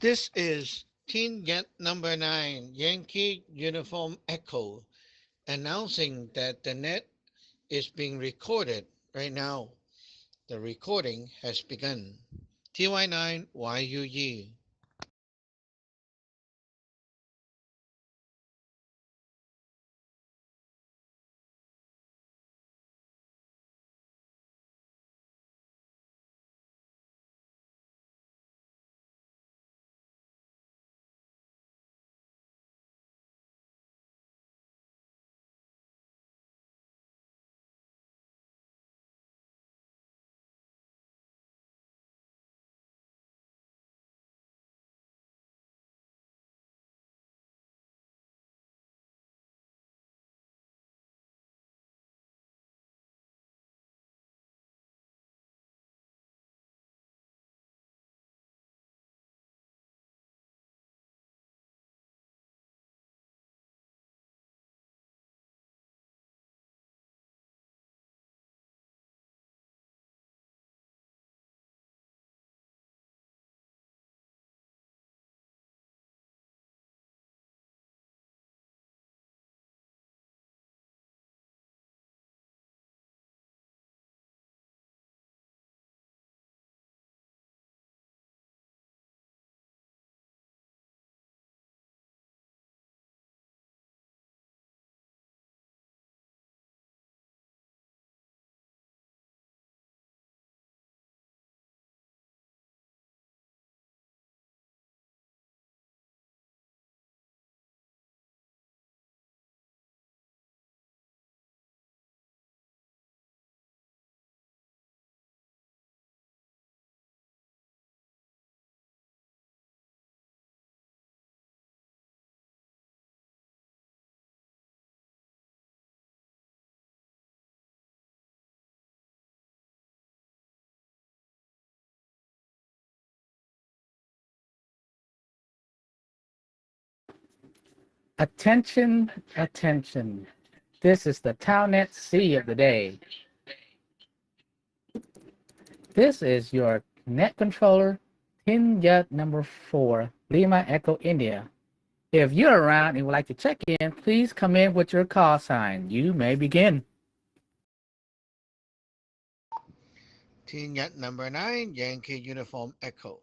This is Teen Jet number 9, Yankee Uniform Echo, announcing that the net is being recorded right now. The recording has begun. TY9 YUE. Attention, attention. This is the Tao Net C of the day. This is your net controller, Pinjat number 4, Lima Echo India. If you're around and would like to check in, please come in with your call sign. You may begin. Teen Jet number 9, Yankee Uniform Echo.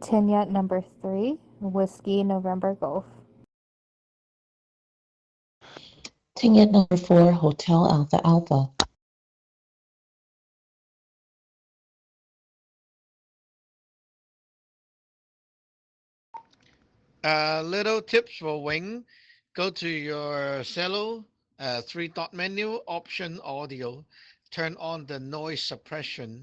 Tinyat number 3, Whiskey November Golf. Ticket number 4, Hotel Alpha Alpha. Little tips for wing. Go to your cello, three dot menu, option audio. Turn on the noise suppression.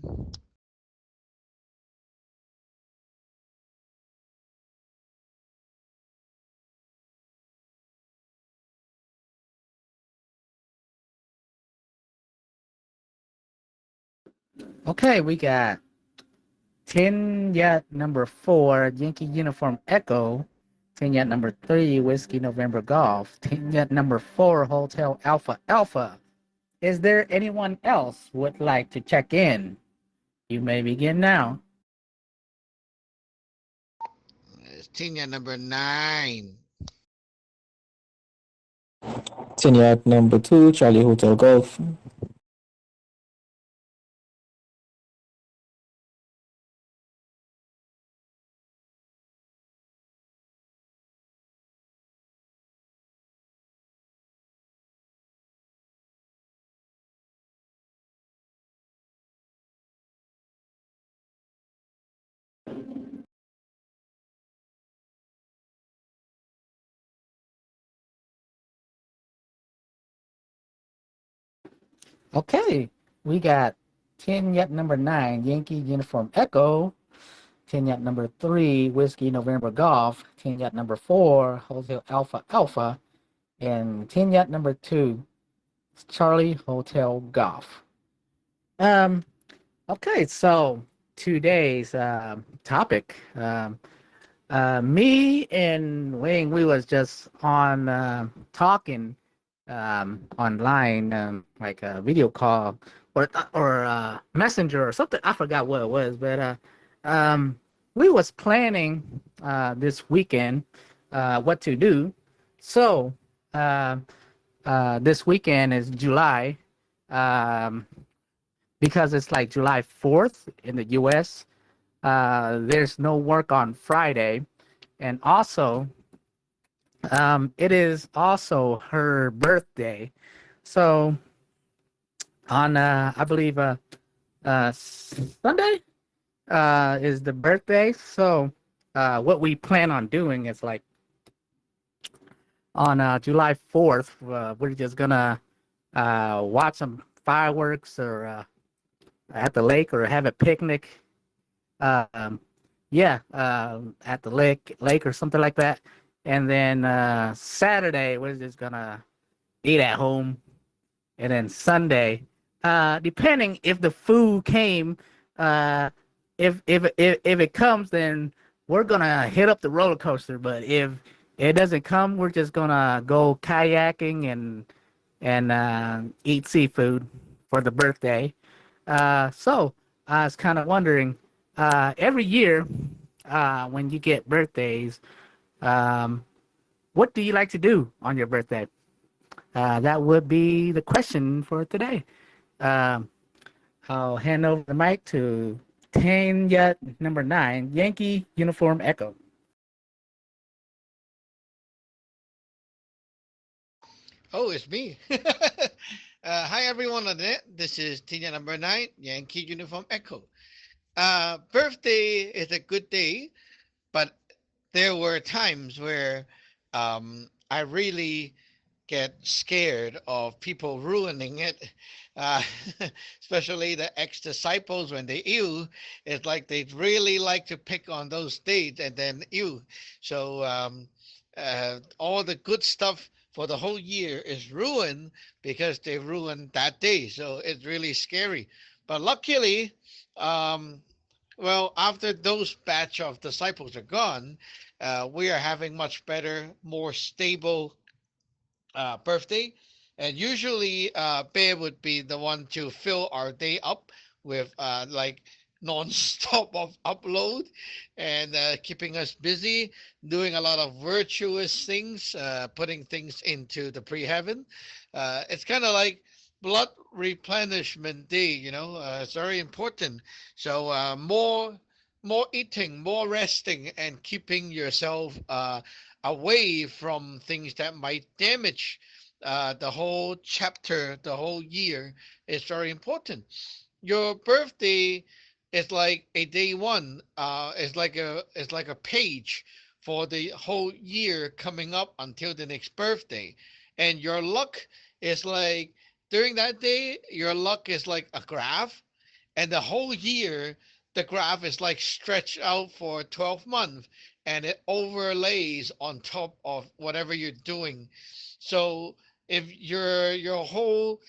Okay, we got Tinyat number 4, Yankee Uniform Echo. Tinyat number 3, Whiskey November Golf. Tinyat number 4, Hotel Alpha Alpha. Is there anyone else would like to check in? You may begin now. Teen Jet number 9. Tinyat number 2, Charlie Hotel Golf. Okay, we got Tinyat number 9, Yankee Uniform Echo. Tinyat number 3, Whiskey November Golf. Tinyat number 4, Hotel Alpha Alpha. And Tinyat number 2, Charlie Hotel Golf. Um, okay, so today's topic. Me and Wing, we was just on talking online, like a video call or messenger or something. I forgot what it was, but we was planning this weekend what to do. So uh, this weekend is July, um, because it's like July 4th in the U.S. There's no work on Friday, and also it is also her birthday. So on I believe Sunday is the birthday. So what we plan on doing is like on July 4th, we're just gonna watch some fireworks or at the lake or have a picnic. Um, yeah, at the lake or something like that. And then Saturday, we're just gonna eat at home. And then Sunday, depending if the food came, uh, if it comes, then we're gonna hit up the roller coaster. But if it doesn't come, we're just gonna go kayaking and eat seafood for the birthday. So I was kind of wondering, every year when you get birthdays, um, what do you like to do on your birthday? That would be the question for today. Um, I'll hand over the mic to Tanya number 9, Yankee Uniform Echo. Oh, it's me. Hi, everyone on the net. This is Tina number 9, Yankee Uniform Echo. Birthday is a good day, but there were times where I really get scared of people ruining it, uh, especially the ex disciples when they ew. It's like they really like to pick on those dates and then ew. So all the good stuff for the whole year is ruined because they ruined that day. So it's really scary. But luckily, um, well, after those batch of disciples are gone, we are having much better, more stable birthday. And usually, Bear would be the one to fill our day up with like non-stop of upload and keeping us busy, doing a lot of virtuous things, putting things into the pre-heaven. It's kind of like blood replenishment day, it's very important. So more eating, more resting, and keeping yourself away from things that might damage the whole chapter, the whole year is very important. Your birthday is like a day one. It's like a page for the whole year coming up until the next birthday, and your luck is like during that day. Your luck is like a graph, and the whole year the graph is like stretched out for 12 months and it overlays on top of whatever you're doing. So if your whole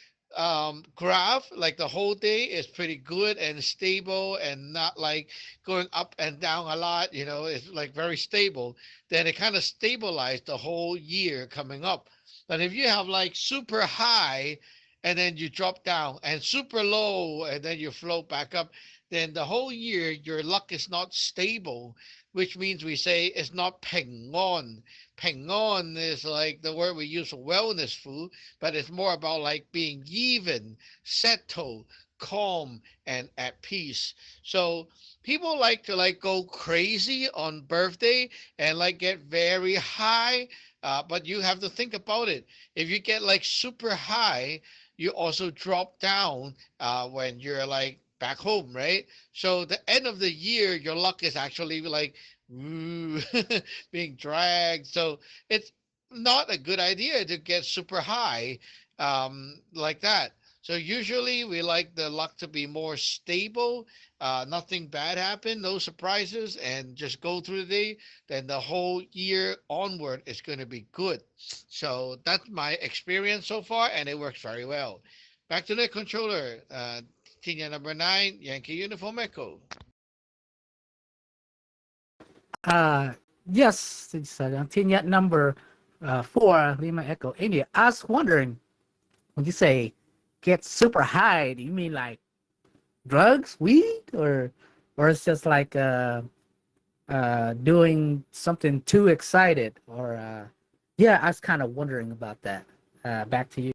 graph, like the whole day, is pretty good and stable and not like going up and down a lot, it's like very stable, then it kind of stabilized the whole year coming up. But if you have like super high and then you drop down and super low and then you float back up, then the whole year your luck is not stable, which means we say it's not peng on. Peng on is like the word we use for wellness food, but it's more about like being even, settled, calm, and at peace. So people like to like go crazy on birthday and like get very high. But you have to think about it. If you get like super high, you also drop down when you're like back home, right? So the end of the year, your luck is actually like being dragged. So it's not a good idea to get super high like that. So usually we like the luck to be more stable, nothing bad happen, no surprises, and just go through the day. Then the whole year onward is going to be good. So that's my experience so far, and it works very well. Back to the controller, Tina number 9, Yankee Uniform Echo. Uh, yes, it's Tanya number 4, Lima Echo India. I was wondering, when you say get super high, do you mean like drugs, weed, or or it's just like doing something too excited, or yeah, I was kind of wondering about that. Back to you.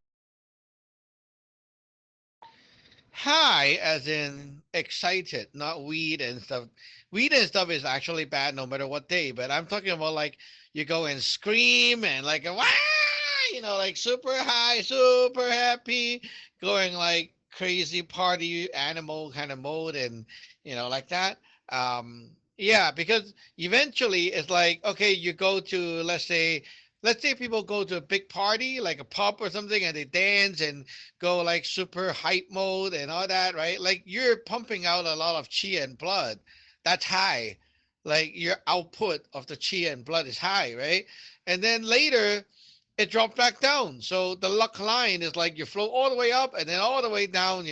High as in excited, not weed and stuff. Weed and stuff is actually bad no matter what day, but I'm talking about like you go and scream and like wow, like super high, super happy, going like crazy party animal kind of mode and like that. Yeah, because eventually it's like okay, you go to let's say people go to a big party like a pub or something and they dance and go like super hype mode and all that, right? Like you're pumping out a lot of chi and blood. That's high. Like your output of the chi and blood is high, right? And then later it drops back down. So the luck line is like you flow all the way up and then all the way down,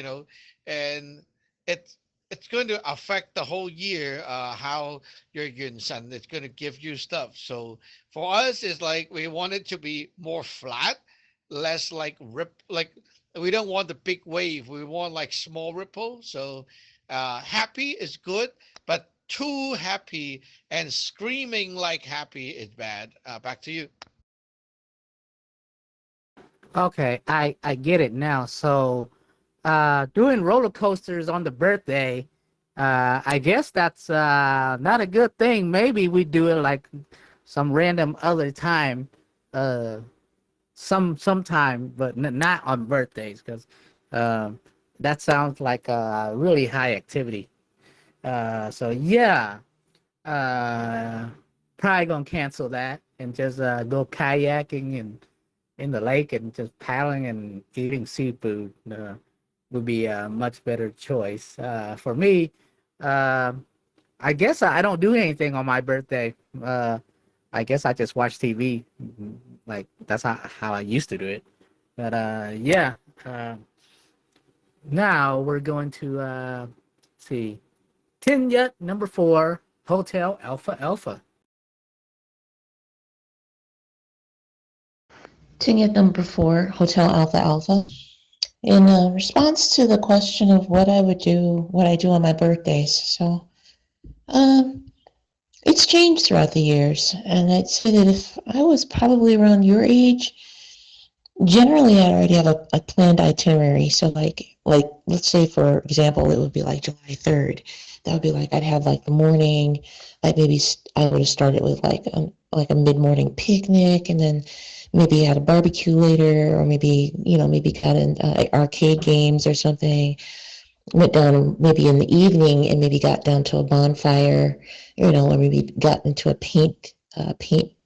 and it's it's going to affect the whole year how your yun sun it's going to give you stuff. So for us it's like we want it to be more flat, less like rip, like we don't want the big wave, we want like small ripple. So happy is good, but too happy and screaming like happy is bad. Back to you. Okay, I get it now. So, doing roller coasters on the birthday, I guess that's not a good thing. Maybe we do it like some random other time, uh, sometime, but not on birthdays, because um, that sounds like a really high activity. So yeah, uh, probably gonna cancel that and just go kayaking and in the lake and just paddling and eating seafood would be a much better choice. For me, uh, I guess I don't do anything on my birthday. I guess I just watch TV. Like that's how I used to do it. But yeah, uh, now we're going to see 10 yet number 4, Hotel Alpha Alpha. Ticket number 4, Hotel Alpha Alpha. In response to the question of what I do on my birthdays. So, um, it's changed throughout the years, and I'd say that if I was probably around your age, generally I already have a planned itinerary. So, like let's say for example, it would be like July 3rd. That would be like I'd have like the morning, like maybe I would have started with like a mid morning picnic, and then maybe had a barbecue later, or maybe got in arcade games or something, went down maybe in the evening and maybe got down to a bonfire, or maybe got into a paint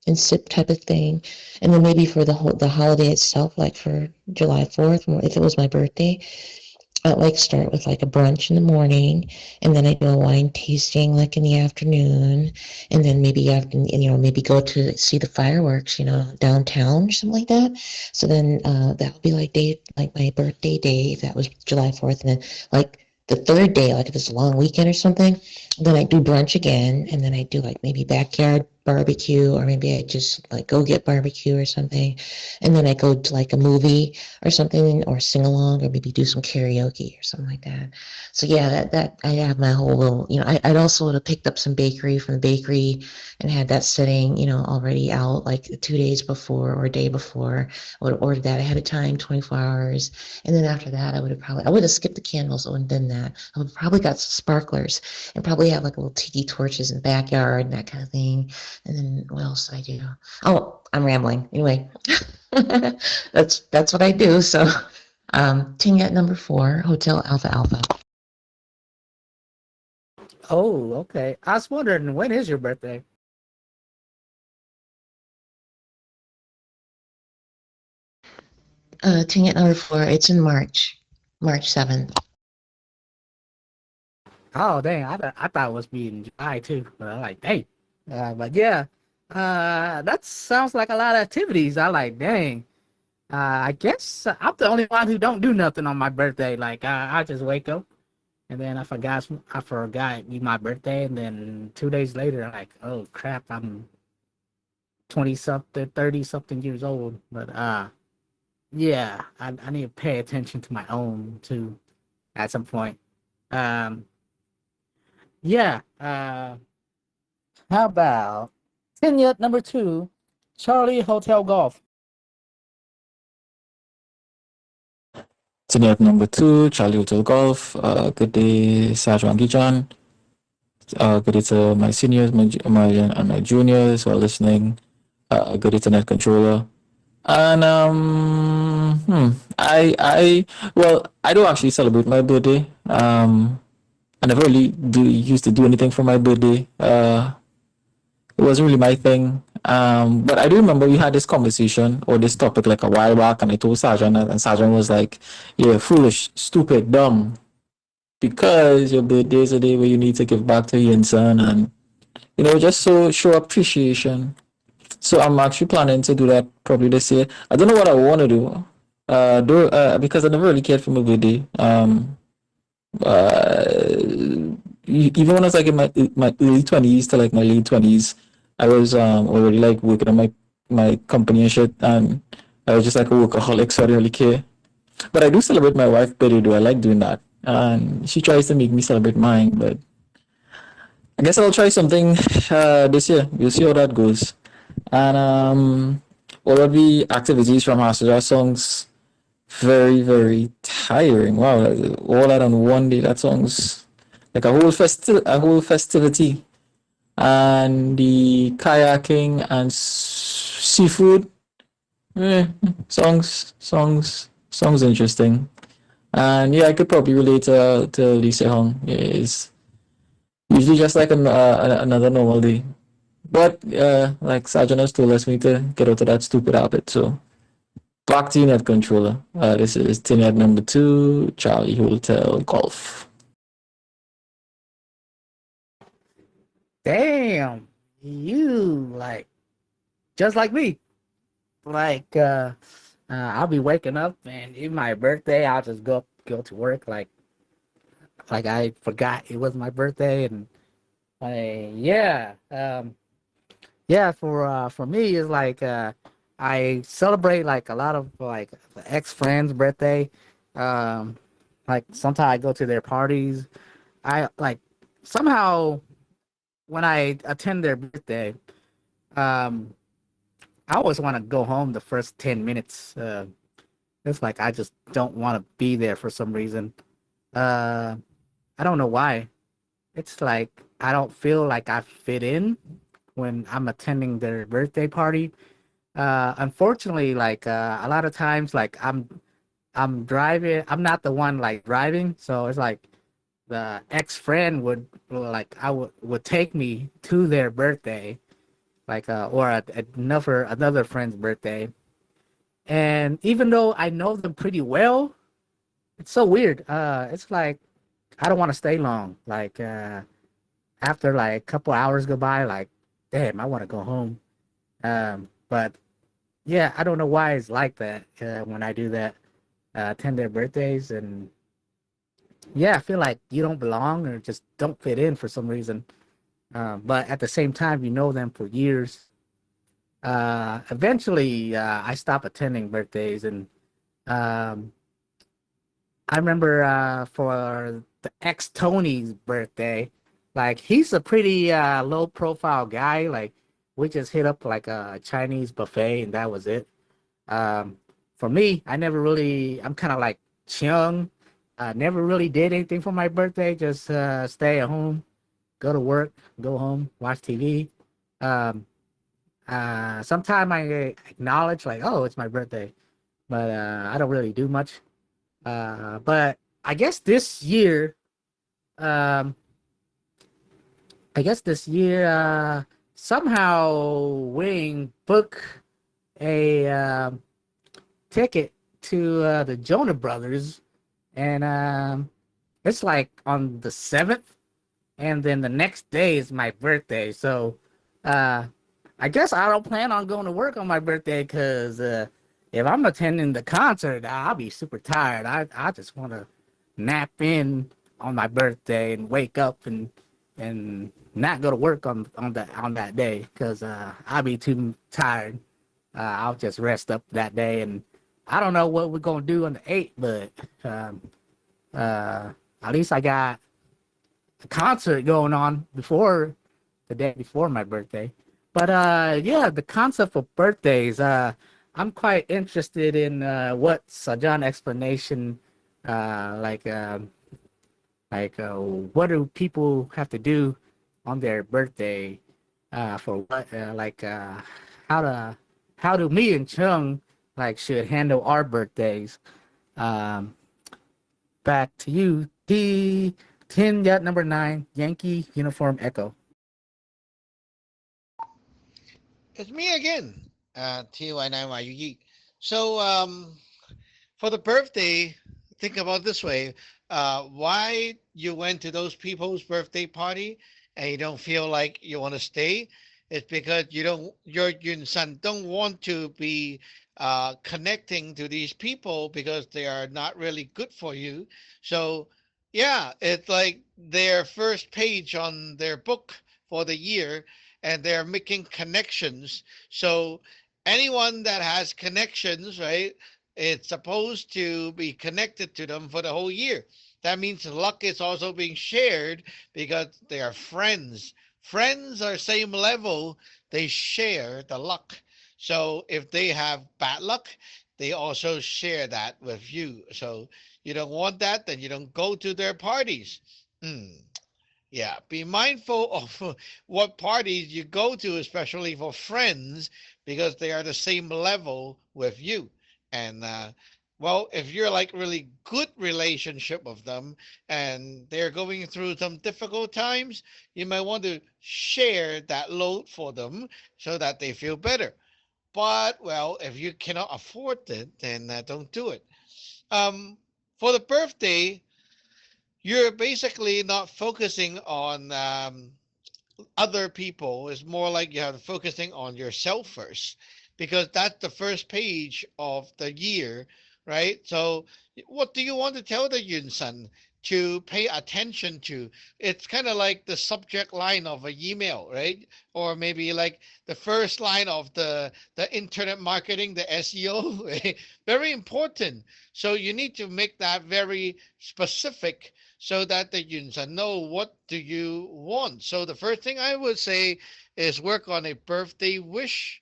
and sip type of thing. And then maybe for the holiday itself, like for July 4th, if it was my birthday, I'd like start with like a brunch in the morning, and then I do a wine tasting like in the afternoon, and then maybe after, maybe go to see the fireworks, downtown or something like that. So then that would be like my birthday day if that was July 4th, and then like the third day, like if it's a long weekend or something, then I do brunch again, and then I do like maybe backyard barbecue, or maybe I just like go get barbecue or something, and then I go to like a movie or something, or sing along, or maybe do some karaoke or something like that. So yeah, that I have my whole little, I'd also would have picked up some bakery from the bakery and had that sitting, already out like 2 days before or a day before. I would have ordered that ahead of time, 24 hours. And then after that, I would have skipped the candles. I wouldn't have done that. I would have probably got some sparklers and probably have like little tiki torches in the backyard and that kind of thing. And then what else did I do? Oh, I'm rambling. Anyway, that's what I do. So, team at number 4, Hotel Alpha Alpha. Oh, okay. I was wondering, when is your birthday? Team at number 4, it's in March, March 7th. Oh, dang. I thought it was be in July too. But I'm like, dang. But yeah, that sounds like a lot of activities. I like, dang. I guess I'm the only one who don't do nothing on my birthday. Like, I just wake up and then I forgot it be my birthday. And then 2 days later, I'm like, oh crap, I'm 20 something, 30 something years old. But yeah, I need to pay attention to my own too at some point. Um, Yeah. How about 10 yet number 2, Charlie Hotel Golf. Senior number 2, Charlie Hotel Golf. Good day, Sajwan Gijan. Good day to my seniors, and my juniors who are listening. Good day to Net Controller. And well, I don't actually celebrate my birthday. I never really used to do anything for my birthday. It wasn't really my thing. But I do remember we had this conversation or this topic like a while back, and I told Sergeant, and Sergeant was like, "You're foolish, stupid, dumb, because your birthday is a day where you need to give back to your son, and just so show appreciation." So I'm actually planning to do that probably this year. I don't know what I want to do, because I never really cared for my birthday. Even when I was like in my early 20s to like my late 20s, I was already like working on my company and shit, and I was just like a workaholic, so I didn't really care. But I do celebrate my wife's birthday, though. I like doing that, and she tries to make me celebrate mine. But I guess I'll try something this year. We'll see how that goes. And all of the activities from Hasselhoff songs, very, very tiring. Wow, all that on one day. That song's like a whole festivity. And the kayaking and seafood, songs interesting. And yeah, I could probably relate to Lisa Hong. Yeah, it's usually just like another normal day. But like Sergeant has told us, we need to get out of that stupid habit. So back to Net Controller. This is Tinette number 2, Charlie Hotel Golf. Damn, you like just like me. Like I'll be waking up and it's my birthday. I'll just go to work like I forgot it was my birthday and yeah. Yeah, for me it's like I celebrate like a lot of like ex friends' birthday. Um, like sometimes I go to their parties. I like somehow when I attend their birthday, um, I always want to go home the first 10 minutes. It's like I just don't want to be there for some reason. Uh, I don't know why. It's like I don't feel like I fit in when I'm attending their birthday party. Unfortunately, like a lot of times, like I'm driving. I'm not the one like driving, so it's like the ex friend would like I would take me to their birthday, like or another friend's birthday. And even though I know them pretty well, it's so weird. It's like I don't want to stay long. Like after like a couple hours go by, like damn, I want to go home. But yeah, I don't know why it's like that when I do that. Attend their birthdays and yeah, I feel like you don't belong or just don't fit in for some reason. But at the same time, you know them for years. Eventually, I stopped attending birthdays, and um, I remember for the ex Tony's birthday, like he's a pretty low profile guy. Like we just hit up like a Chinese buffet, and that was it. Um, for me, I never really. I'm kind of like Chung. Never really did anything for my birthday. Just stay at home, go to work, go home, watch TV. Um, Sometimes I acknowledge like, oh, it's my birthday, but I don't really do much. But I guess this year, um, I guess this year, somehow Wing book a ticket to the Jonah Brothers, and it's like on the 7th, and then the next day is my birthday. So uh, I guess I don't plan on going to work on my birthday because if I'm attending the concert, I'll be super tired. I just want to nap in on my birthday and wake up and not go to work on that day because I'll be too tired. I'll just rest up that day, and I don't know what we're gonna do on the 8th, but um, uh, at least I got concert going on before the day before my birthday. But yeah, the concept of birthdays, I'm quite interested in what Sajan explanation, uh, like um, what do people have to do on their birthday for what how to how do me and Chung like should handle our birthdays. Um, Back to you, T 10 yet number 9 Yankee Uniform Echo. It's me again, TYNYUE. So, for the birthday, think about this way. Why you went to those people's birthday party and you don't feel like you want to stay? It's because your Yun San don't want to be connecting to these people because they are not really good for you. So, yeah, it's like their first page on their book for the year, and they're making connections. So, anyone that has connections, right? It's supposed to be connected to them for the whole year. That means luck is also being shared because they are friends. Friends are same level, they share the luck. So if they have bad luck, they also share that with you. So you don't want that, then you don't go to their parties. Hmm. Yeah, be mindful of what parties you go to, especially for friends, because they are the same level with you. And well, if you're like really good relationship with them and they're going through some difficult times, you might want to share that load for them so that they feel better. But well, if you cannot afford it, then don't do it. Um, for the birthday, you're basically not focusing on other people. Is more like you have focusing on yourself first, because that's the first page of the year, right? So what do you want to tell the Yunsan to pay attention to? It's kind of like the subject line of a email, right? Or maybe like the first line of the internet marketing, the SEO. Right? Very important. So you need to make that very specific so that the Yunsan know what do you want. So the first thing I would say is work on a birthday wish.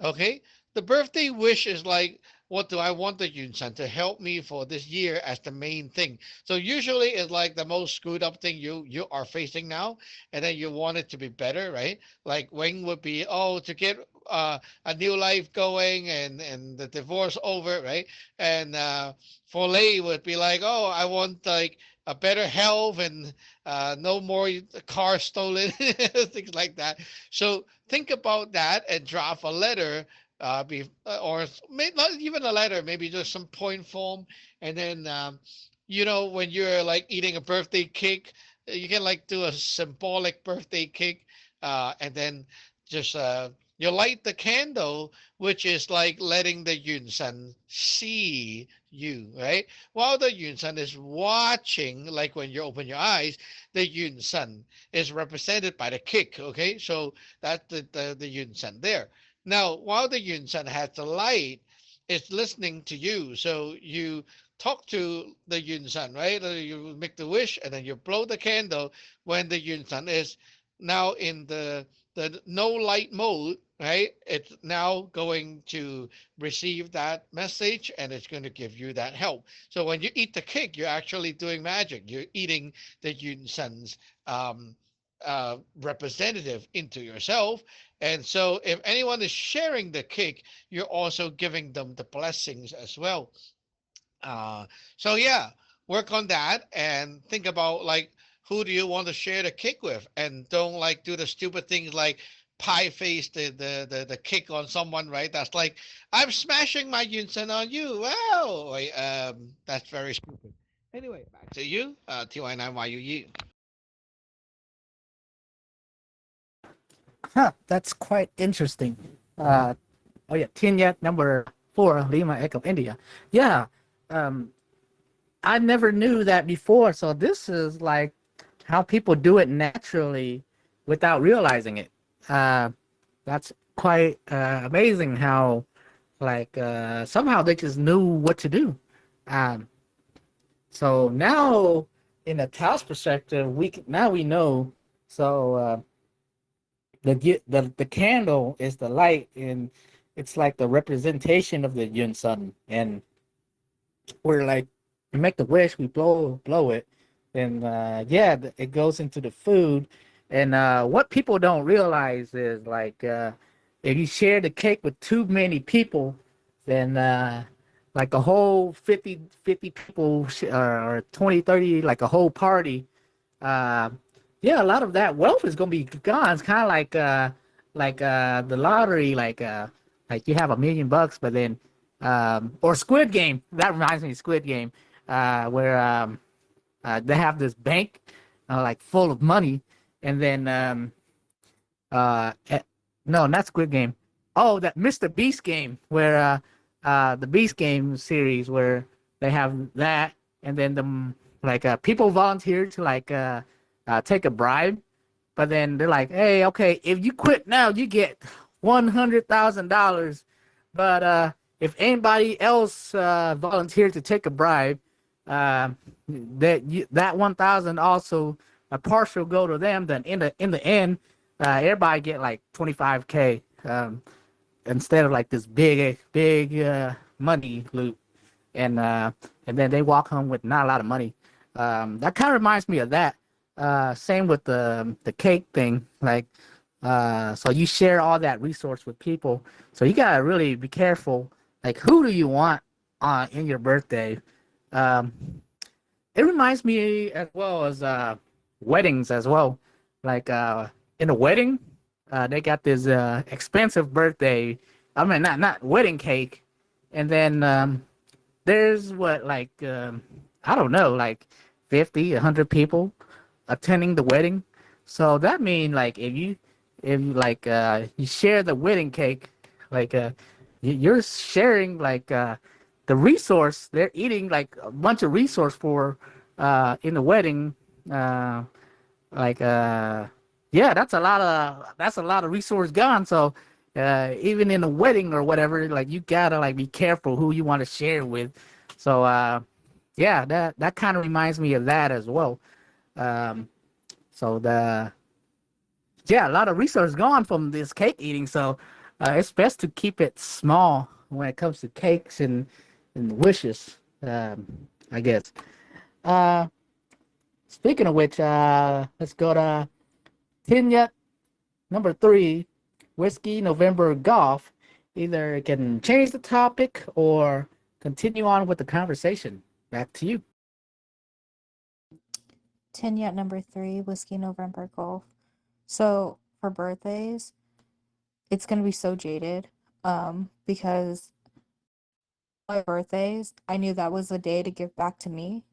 Okay. The birthday wish is like, what do I want the Yunsan to help me for this year as the main thing? So usually it's like the most screwed up thing you are facing now, and then you want it to be better, right? Like Wing would be, oh, to get a new life going and the divorce over, right? And for Lei would be like, oh, I want like a better health and no more cars stolen, things like that. So think about that and draft a letter, or not even a letter, maybe just some point form. And then, when you're like eating a birthday cake, you can like do a symbolic birthday cake, and then just you light the candle, which is like letting the Yunsan see you, right? While the Yunsan is watching, like when you open your eyes, the Yunsan is represented by the kick. Okay, so that's the Yunsan there. Now, while the Yunsan has the light, it's listening to you. So you talk to the Yunsan, right? You make the wish and then you blow the candle when the Yunsan is now in the no light mode, right? It's now going to receive that message and it's going to give you that help. So when you eat the cake, you're actually doing magic. You're eating the Yunsan's representative into yourself. And so if anyone is sharing the cake, you're also giving them the blessings as well. Uh, so yeah, work on that and think about like who do you want to share the cake with, and don't like do the stupid things like pie face the cake on someone, right? That's like I'm smashing my Yunsen on you. Wow, wait, that's very stupid. Anyway, back to you, TY9YUU. Huh, that's quite interesting. Uh, oh yeah, 10 yet number 4 Lima Echo India. Yeah, um, I never knew that before. So this is like how people do it naturally without realizing it. Uh, that's quite amazing how like somehow they just knew what to do. Um, so now in a Tao's perspective, now we know. So the candle is the light, and it's like the representation of the Yun Sun, and we're like we make the wish, we blow it, and yeah, it goes into the food. And what people don't realize is like if you share the cake with too many people, then like a whole 50 people or 20 30, like a whole party, uh, yeah, a lot of that wealth is gonna be gone. It's kind of like the lottery, like you have $1 million, but then or Squid Game. That reminds me of Squid Game, where they have this bank like full of money, and then eh, no, not Squid Game. Oh, that Mr. Beast game, where the Beast game series, where they have that, and then people volunteer to take a bribe, but then they're like, hey, okay, if you quit now, you get $100,000, but if anybody else volunteered to take a bribe, uh, that 1,000 also a partial go to them. Then in the end, everybody get like 25K instead of like this big money loot, and then they walk home with not a lot of money. That kind of reminds me of that. Same with the cake thing. So you share all that resource with people. So you gotta really be careful. Like, who do you want in your birthday? Um, it reminds me as well as weddings as well. Like in a wedding, they got this expensive birthday. I mean, not wedding cake, and then there's I don't know, like 50, 100 people attending the wedding. So that means like if you share the wedding cake, like you're sharing the resource. They're eating like a bunch of resource for in the wedding. Uh, like yeah, that's a lot of resource gone. So even in a wedding or whatever, like you gotta like be careful who you want to share with. So yeah, that kind of reminds me of that as well. Um, so the yeah, a lot of resource gone from this cake eating. So it's best to keep it small when it comes to cakes and wishes. I guess. Uh, Speaking of which, let's go to Tinya number 3, whiskey November golf. Either it can change the topic or continue on with the conversation. Back to you. 10 yet number 3, Whiskey November Golf. So for birthdays, it's gonna be so jaded. Because my birthdays, I knew that was the day to give back to me.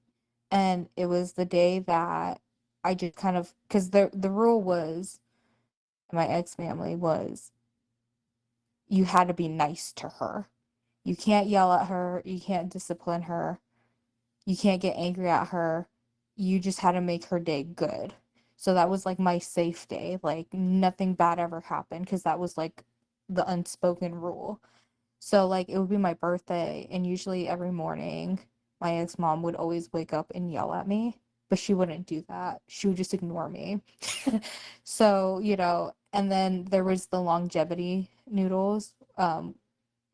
And it was the day that I just kind of because the rule was my ex family was you had to be nice to her. You can't yell at her, you can't discipline her, you can't get angry at her. You just had to make her day good. So that was like my safe day. Like nothing bad ever happened because that was like the unspoken rule. So like it would be my birthday and usually every morning my ex-mom would always wake up and yell at me, but she wouldn't do that. She would just ignore me. So, and then there was the longevity noodles.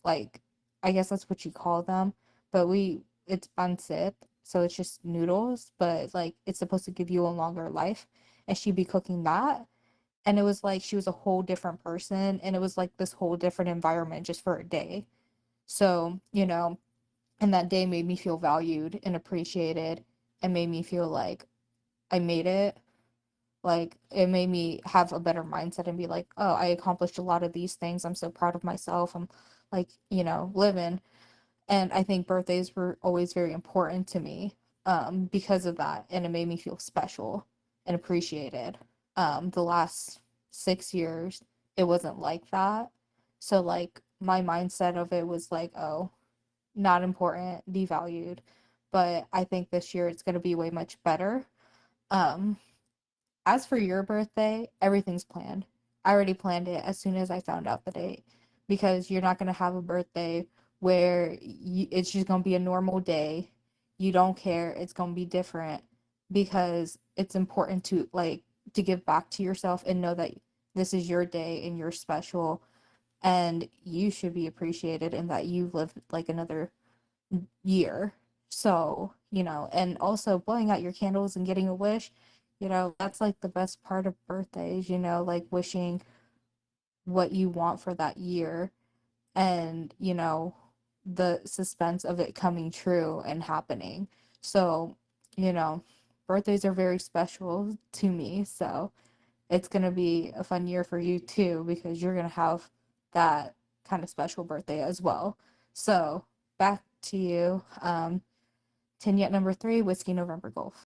Like I guess that's what you call them, but it's pancit, so it's just noodles, but like it's supposed to give you a longer life, and she'd be cooking that, and it was like she was a whole different person, and it was like this whole different environment just for a day. So, and that day made me feel valued and appreciated and made me feel like I made it. Like it made me have a better mindset and be like, oh, I accomplished a lot of these things. I'm so proud of myself. I'm like, living. And I think birthdays were always very important to me because of that. And it made me feel special and appreciated. The last 6 years, it wasn't like that. So, like, my mindset of it was like, oh, not important, devalued. But I think this year it's going to be way much better. Um, as for your birthday, everything's planned. I already planned it as soon as I found out the date because you're not going to have a birthday where it's just going to be a normal day. You don't care. It's going to be different because it's important to like to give back to yourself and know that this is your day and you're special and you should be appreciated and that you've lived like another year. So, and also blowing out your candles and getting a wish, that's like the best part of birthdays, like wishing what you want for that year and, the suspense of it coming true and happening. So, you know, birthdays are very special to me. So it's going to be a fun year for you too, because you're going to have that kind of special birthday as well. So back to you. 10 yet number 3, Whiskey November Golf.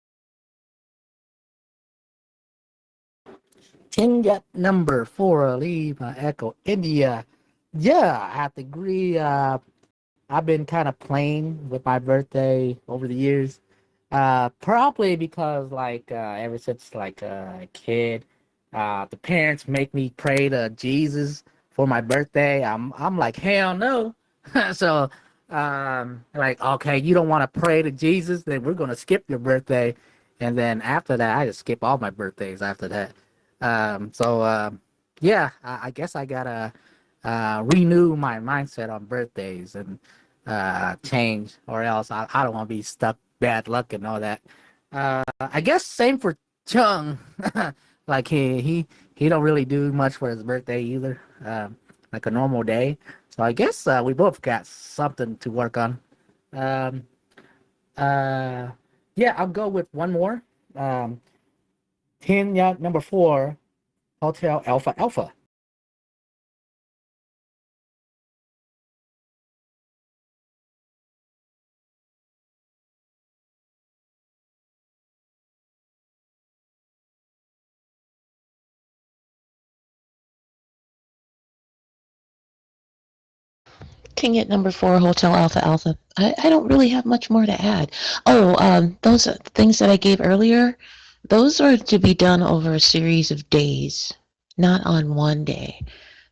10 yet number 4, Lima Echo India. Yeah, I have to agree. I've been kind of plain with my birthday over the years. Probably because like ever since like a kid, the parents make me pray to Jesus for my birthday. I'm like hell no. So like okay, you don't want to pray to Jesus, then we're gonna skip your birthday, and then after that, I just skip all my birthdays after that. Yeah, I guess I gotta renew my mindset on birthdays and change, or else I don't want to be stuck bad luck and all that. I guess same for Chung. Like he don't really do much for his birthday either. Like a normal day. So I guess we both got something to work on. Um, uh, yeah, I'll go with one more. Um, 10, yeah, number 4, Hotel Alpha Alpha. King at number 4, Hotel Alpha Alpha. I don't really have much more to add. Oh, those things that I gave earlier, those are to be done over a series of days, not on one day.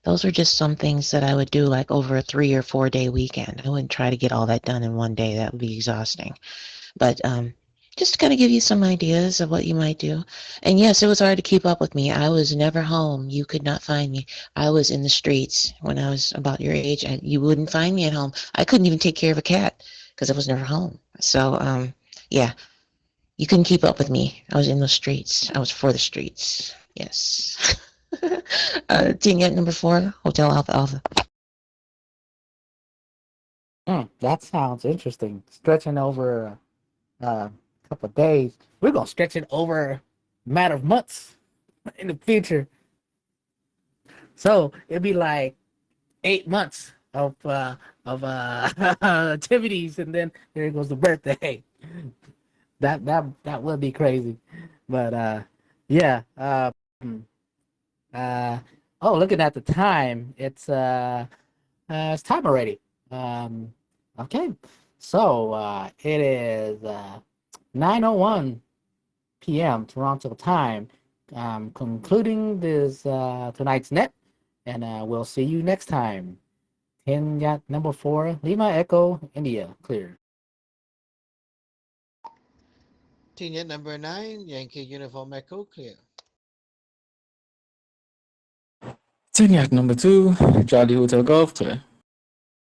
Those are just some things that I would do like over a 3 or 4 day weekend. I wouldn't try to get all that done in one day. That would be exhausting. But just to kind of give you some ideas of what you might do. And yes, it was hard to keep up with me. I was never home. You could not find me. I was in the streets when I was about your age, and you wouldn't find me at home. I couldn't even take care of a cat because I was never home. So, yeah, you couldn't keep up with me. I was in the streets. I was for the streets. Yes. Team at number 4, Hotel Alpha Alpha. That sounds interesting. Stretching over a couple of days. We're gonna stretch it over a matter of months in the future. So it'd be like 8 months of activities, and then there goes the birthday. That would be crazy, but yeah. Uh, oh, looking at the time, it's time already. Um, okay, so it is 9:01 p.m. Toronto time. Concluding this tonight's net, and we'll see you next time. 10 yacht number 4, Lima Echo India, clear. 10 yet number 9, Yankee Uniform Echo, clear. 10 yacht number 2, Charlie Hotel Golf, clear.